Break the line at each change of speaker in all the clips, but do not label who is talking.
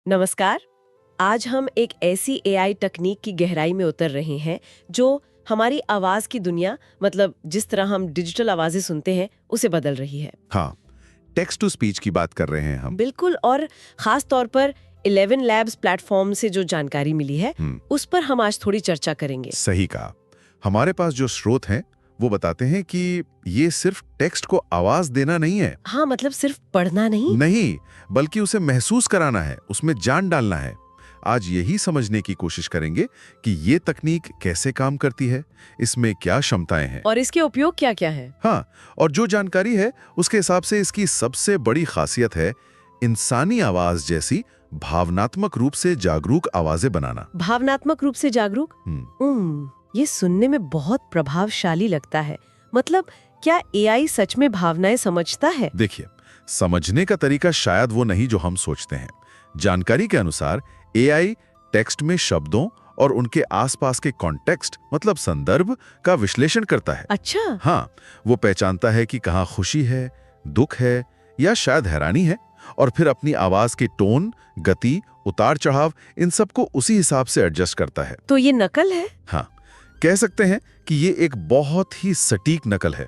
नमस्कार। आज हम एक ऐसी एआई तकनीक की गहराई में उतर रहे हैं जो हमारी आवाज की दुनिया, मतलब जिस तरह हम डिजिटल आवाजें सुनते हैं, उसे बदल रही है।
हाँ, टेक्स्ट टू स्पीच की बात कर रहे हैं हम।
बिल्कुल। और खास तौर पर 11 लैब्स प्लेटफॉर्म से जो जानकारी मिली है उस पर हम आज थोड़ी चर्चा करेंगे।
सही कहा। हमारे पास जो स्रोत हैं वो बताते हैं कि ये सिर्फ टेक्स्ट को आवाज देना नहीं है।
हाँ, मतलब सिर्फ पढ़ना नहीं,
बल्कि उसे महसूस कराना है, उसमें जान डालना है। आज यही समझने की कोशिश करेंगे कि ये तकनीक कैसे काम करती है, इसमें क्या क्षमताएं हैं
और इसके उपयोग क्या क्या है।
हाँ, और जो जानकारी है उसके हिसाब से इसकी सबसे बड़ी खासियत है इंसानी आवाज जैसी भावनात्मक रूप से जागरूक आवाजें बनाना।
भावनात्मक रूप से जागरूक। ये सुनने में बहुत प्रभावशाली लगता है। मतलब क्या एआई सच में भावनाएं समझता है?
देखिए, समझने का तरीका शायद वो नहीं जो हम सोचते हैं। जानकारी के अनुसार एआई टेक्स्ट में शब्दों और उनके आसपास के कॉन्टेक्स्ट, मतलब संदर्भ का विश्लेषण करता है।
अच्छा।
हाँ, वो पहचानता है कि कहाँ खुशी है, दुख है या शायद हैरानी है, और फिर अपनी आवाज के टोन, गति, उतार चढ़ाव, इन सबको उसी हिसाब से एडजस्ट करता है।
तो ये नकल है?
हाँ, कह सकते हैं कि ये एक बहुत ही सटीक नकल है।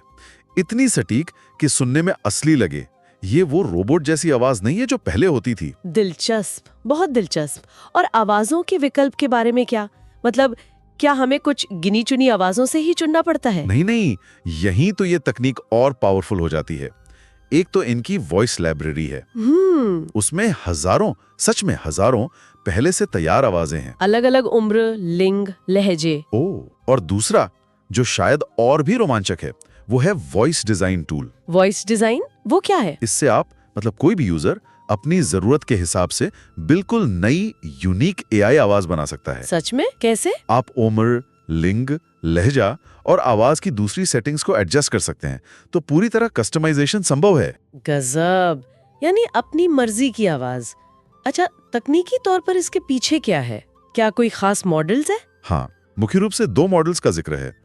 इतनी सटीक कि सुनने में असली लगे। ये वो रोबोट जैसी आवाज नहीं है जो पहले होती थी।
दिलचस्प, बहुत दिलचस्प। और आवाजों के विकल्प के बारे में क्या? मतलब क्या हमें कुछ गिनी चुनी आवाजों से ही चुनना पड़ता है?
नहीं, यहीं तो ये तकनीक और पावरफुल हो जाती है। एक तो इनकी वॉइस लाइब्रेरी है। उसमें हजारों, सच में हजारों पहले से तैयार आवाजें हैं।
अलग अलग उम्र, लिंग, लहजे।
और दूसरा जो शायद और भी रोमांचक है, वो है voice design tool.
Voice design वो क्या है?
इससे आप, मतलब कोई भी यूजर, अपनी जरूरत के हिसाब से बिल्कुल नई यूनिक एआई आवाज बना सकता है।
सच में? कैसे?
आप उम्र, लिंग, लहजा और आवाज की दूसरी सेटिंग्स को एडजस्ट कर सकते हैं, तो पूरी तरह कस्टमाइजेशन संभव है।
गजब, यानी अपनी मर्जी की आवाज। अच्छा, तकनीकी तौर पर इसके पीछे क्या है? क्या कोई खास मॉडल्स है?
हाँ, मुख्य रूप से 2 मॉडल्स का जिक्र है।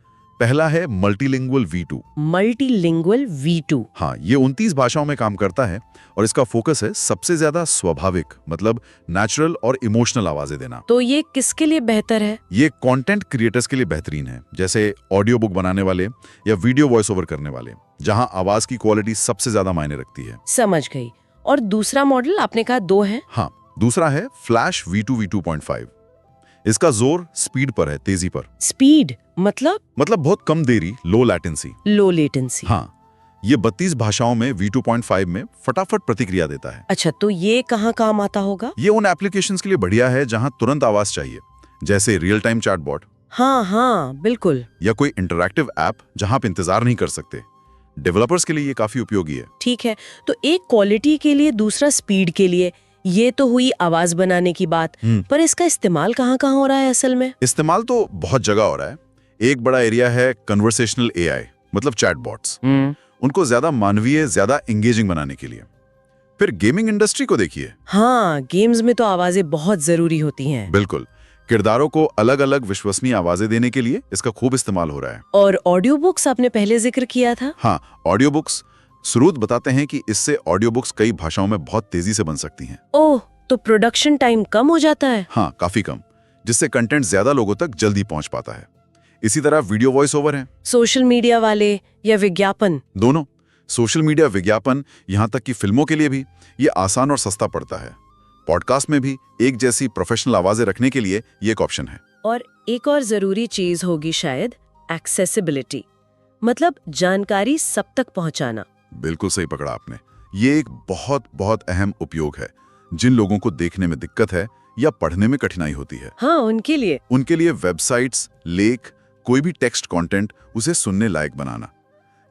पहला है मल्टीलिंगुअल V2।
Multilingual V2।
हाँ, ये 29 भाषाओं में काम करता है और इसका फोकस है सबसे ज्यादा स्वाभाविक, मतलब नेचुरल और इमोशनल आवाजें देना।
तो ये किसके लिए बेहतर है?
ये कंटेंट क्रिएटर्स के लिए बेहतरीन है, जैसे ऑडियो बुक बनाने वाले या वीडियो वॉइस ओवर करने वाले, जहां आवाज की क्वालिटी सबसे ज्यादा मायने रखती है।
समझ गई। और दूसरा मॉडल आपने कहा 2 है?
हाँ, दूसरा है फ्लैश V2 V2.5। इसका जोर स्पीड पर है, तेजी पर।
स्पीड मतलब
बहुत कम देरी, लो लैटेंसी।
Low latency.
हाँ, ये 32 भाषाओं में V2.5 में फटाफट प्रतिक्रिया देता है।
अच्छा, तो ये कहाँ काम आता होगा?
ये उन एप्लीकेशंस के लिए बढ़िया है जहां तुरंत आवाज चाहिए, जैसे रियल टाइम चैटबॉट।
हाँ, बिल्कुल।
या कोई इंटरैक्टिव ऐप जहां आप इंतजार नहीं कर सकते। डेवलपर्स के लिए ये काफी उपयोगी है।
ठीक है, तो एक क्वालिटी के लिए, दूसरा स्पीड के लिए। ये तो हुई आवाज बनाने की बात, पर इसका इस्तेमाल कहाँ कहाँ हो रहा है असल में?
इस्तेमाल तो बहुत जगह हो रहा है। एक बड़ा एरिया है कन्वर्सेशनल एआई, मतलब चैटबॉट्स। उनको ज्यादा मानवीय, ज्यादा एंगेजिंग बनाने के लिए। फिर गेमिंग इंडस्ट्री को देखिए।
हाँ, गेम्स में तो आवाजें बहुत जरूरी होती हैं।
बिल्कुल, किरदारों को अलग अलग विश्वसनीय आवाजें देने के लिए इसका खूब इस्तेमाल हो रहा है।
और ऑडियो बुक्स आपने पहले जिक्र किया था।
हाँ, ऑडियो बुक्स। स्रोत बताते हैं कि इससे ऑडियो बुक्स कई भाषाओं में बहुत तेजी से बन सकती हैं।
ओह, तो प्रोडक्शन टाइम कम हो जाता है।
हाँ, काफी कम, जिससे कंटेंट ज्यादा लोगों तक जल्दी पहुंच पाता है। इसी तरह वीडियो वॉइस ओवर है।
सोशल मीडिया वाले या विज्ञापन?
दोनों। सोशल मीडिया, विज्ञापन, यहाँ तक कि फिल्मों के लिए भी ये आसान और सस्ता पड़ता है। पॉडकास्ट में भी एक जैसी प्रोफेशनल आवाजें रखने के लिए ये एक ऑप्शन है।
और एक और जरूरी चीज होगी शायद, एक्सेसिबिलिटी, मतलब जानकारी सब तक पहुंचाना।
बिल्कुल सही पकड़ा आपने। ये एक बहुत बहुत अहम उपयोग है। जिन लोगों को देखने में दिक्कत है या पढ़ने में कठिनाई होती है,
हाँ, उनके लिए
वेबसाइट्स, लेख, कोई भी टेक्स्ट कंटेंट, उसे सुनने लायक बनाना।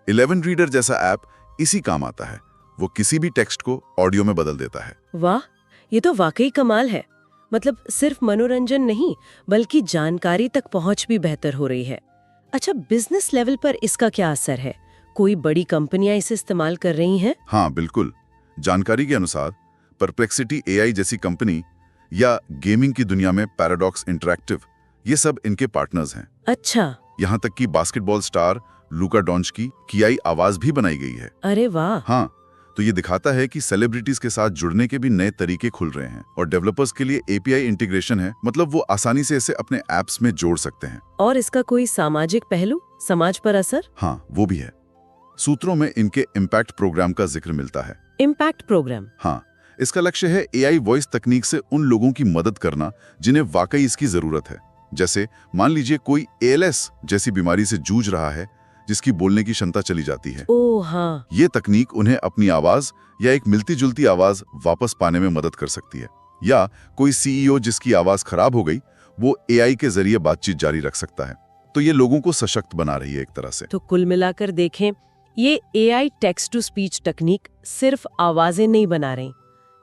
11 रीडर जैसा ऐप इसी काम आता है। वो किसी भी टेक्स्ट को ऑडियो में बदल देता है।
वाह, ये तो वाकई कमाल है। मतलब सिर्फ मनोरंजन नहीं, बल्कि जानकारी तक पहुंच भी बेहतर हो रही है। अच्छा, बिजनेस लेवल पर इसका क्या असर है? कोई बड़ी कंपनियां इसे इस्तेमाल कर रही हैं?
हाँ, बिल्कुल। जानकारी के अनुसार परप्लेक्सिटी एआई जैसी कंपनी या गेमिंग की दुनिया में पैराडॉक्स इंटरैक्टिव, ये सब इनके पार्टनर्स हैं।
अच्छा।
यहाँ तक कि बास्केटबॉल स्टार लूका डॉन्चिच की आई आवाज भी बनाई गई है।
अरे वाह।
हाँ, तो तो ये दिखाता है कि सेलिब्रिटीज के साथ जुड़ने के भी नए तरीके खुल रहे हैं और डेवलपर्स के लिए एपीआई इंटीग्रेशन है, मतलब वो आसानी से इसे अपने एप्स में जोड़ सकते हैं।
और इसका कोई सामाजिक पहलू, समाज पर असर?
हाँ, वो भी है। सूत्रों में इनके इम्पैक्ट प्रोग्राम का जिक्र मिलता है।
Impact programme?
हाँ, इसका लक्ष्य है एआई वॉइस तकनीक से उन लोगों की मदद करना जिन्हें वाकई इसकी जरूरत है। जैसे मान लीजिए कोई एएलएस जैसी बीमारी से जूझ रहा है, जिसकी बोलने की क्षमता चली जाती है।
ओह हाँ।
ये तकनीक उन्हें अपनी आवाज या एक मिलती जुलती आवाज वापस पाने में मदद कर सकती है। या कोई सीईओ जिसकी आवाज खराब हो गई, वो एआई के जरिए बातचीत जारी रख सकता है। तो ये लोगों को सशक्त बना रही है एक तरह से।
तो कुल मिलाकर देखें, ये एआई टेक्स्ट टू स्पीच तकनीक सिर्फ आवाजें नहीं बना रही,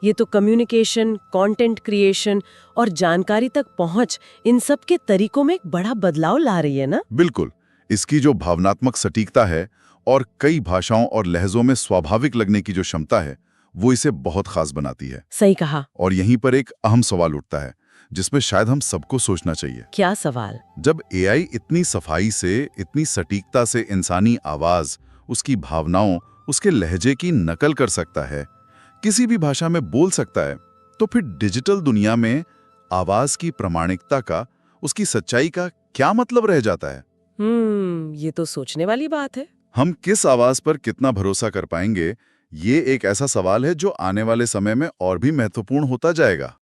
ये तो कम्युनिकेशन, कंटेंट क्रिएशन और जानकारी तक पहुंच, इन सब के तरीकों में एक बड़ा बदलाव ला रही है ना?
बिल्कुल। इसकी जो भावनात्मक सटीकता है और कई भाषाओं और लहजों में स्वाभाविक लगने की जो क्षमता है, वो इसे बहुत खास बनाती है।
सही कहा।
और यहीं पर एक अहम सवाल उठता है, जिसमें शायद हम सबको सोचना चाहिए।
क्या सवाल?
जब एआई इतनी सफाई से, इतनी सटीकता से इंसानी आवाज, उसकी भावनाओं, उसके लहजे की नकल कर सकता है, किसी भी भाषा में बोल सकता है, तो फिर डिजिटल दुनिया में आवाज की प्रामाणिकता का, उसकी सच्चाई का क्या मतलब रह जाता है?
ये तो सोचने वाली बात है।
हम किस आवाज पर कितना भरोसा कर पाएंगे, ये एक ऐसा सवाल है जो आने वाले समय में और भी महत्वपूर्ण होता जाएगा।